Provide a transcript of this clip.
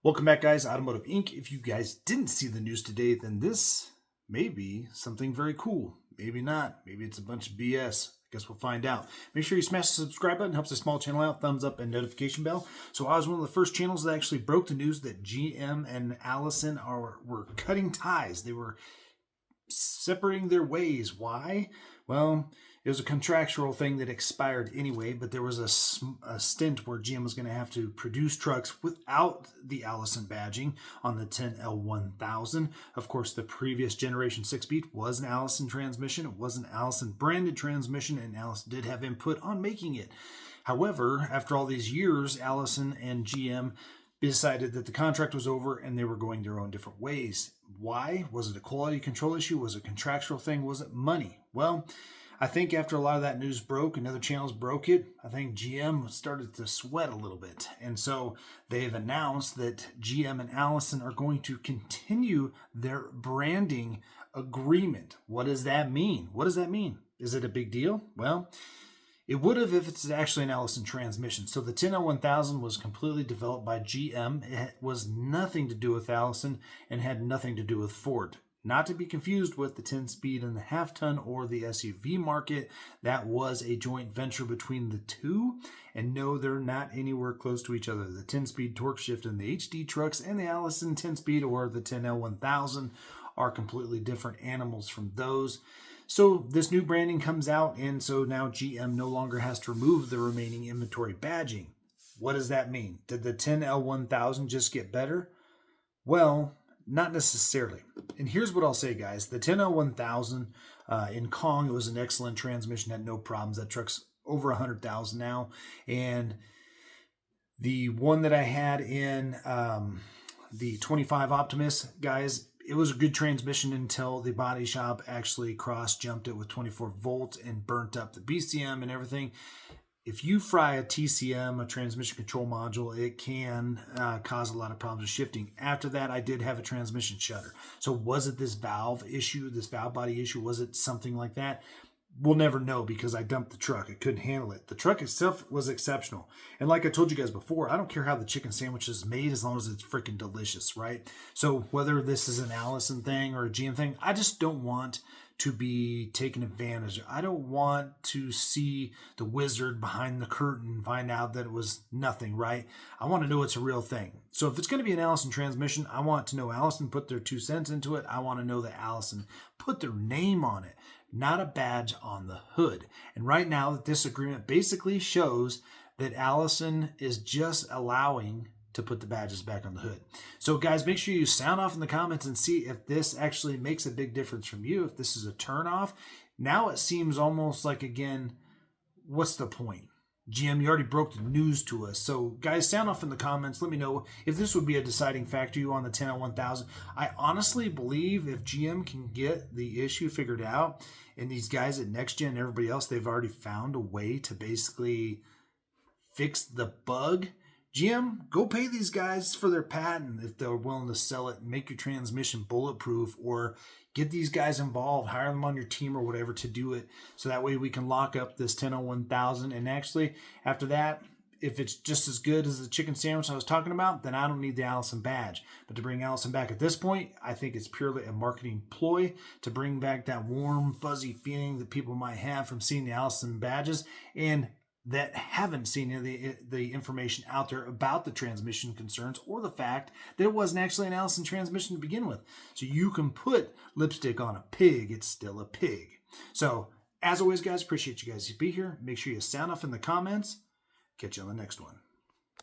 Welcome back, guys. Automotive Inc. If you guys didn't see the news today, then this may be something very cool. Maybe not. Maybe it's a bunch of BS. I guess we'll find out. Make sure you smash the subscribe button. Helps the small channel out. Thumbs up and notification bell. So I was one of the first channels that actually broke the news that GM and Allison were cutting ties. They were separating their ways. Why? Well, it was a contractual thing that expired anyway, but there was a stint where GM was going to have to produce trucks without the Allison badging on the 10L1000. Of course, the previous generation 6-speed was an Allison transmission. It was an Allison-branded transmission, and Allison did have input on making it. However, after all these years, Allison and GM decided that the contract was over and they were going their own different ways. Why? Was it a quality control issue? Was it a contractual thing? Was it money? Well, I think after a lot of that news broke and other channels broke it, I think GM started to sweat a little bit. And so they've announced that GM and Allison are going to continue their branding agreement. What does that mean? What does that mean? Is it a big deal? Well, it would have if it's actually an Allison transmission. So the 10L1000 was completely developed by GM. It was nothing to do with Allison and had nothing to do with Ford. Not to be confused with the 10-speed and the half-ton or the SUV market. That was a joint venture between the two. And no, they're not anywhere close to each other. The 10-speed torque shift in the HD trucks and the Allison 10-speed or the 10L1000 are completely different animals from those. So this new branding comes out, and so now GM no longer has to remove the remaining inventory badging. What does that mean? Did the 10L1000 just get better? Well, not necessarily. And here's what I'll say, guys. The 10L1000 in Kong, it was an excellent transmission, had no problems. That truck's over 100,000 now. And the one that I had in the 25 Optimus, guys, it was a good transmission until the body shop actually cross-jumped it with 24 volts and burnt up the BCM and everything. If you fry a TCM, a transmission control module, it can cause a lot of problems with shifting. After that, I did have a transmission shudder. So was it this valve issue, this valve body issue? Was it something like that? We'll never know because I dumped the truck. I couldn't handle it. The truck itself was exceptional. And like I told you guys before, I don't care how the chicken sandwich is made as long as it's freaking delicious, right? So whether this is an Allison thing or a GM thing, I just don't want to be taken advantage of. I don't want to see the wizard behind the curtain and find out that it was nothing, right? I want to know it's a real thing. So if it's going to be an Allison transmission, I want to know Allison put their 2 cents into it. I want to know that Allison put their name on it, not a badge on the hood. And right now, this agreement basically shows that Allison is just allowing to put the badges back on the hood. So guys, make sure you sound off in the comments and see if this actually makes a big difference from you, if this is a turnoff. Now it seems almost like, again, what's the point? GM, you already broke the news to us. So guys, sound off in the comments. Let me know if this would be a deciding factor to you on the 10L1000. I honestly believe if GM can get the issue figured out, and these guys at Next Gen and everybody else, they've already found a way to basically fix the bug. GM, go pay these guys for their patent if they're willing to sell it and make your transmission bulletproof, or get these guys involved, hire them on your team or whatever to do it. So that way we can lock up this 10L1000. And actually, after that, if it's just as good as the chicken sandwich I was talking about, then I don't need the Allison badge. But to bring Allison back at this point, I think it's purely a marketing ploy to bring back that warm, fuzzy feeling that people might have from seeing the Allison badges and that haven't seen the information out there about the transmission concerns or the fact that it wasn't actually an Allison transmission to begin with. So you can put lipstick on a pig, it's still a pig. So as always, guys, appreciate you guys to be here. Make sure you sound off in the comments. Catch you on the next one.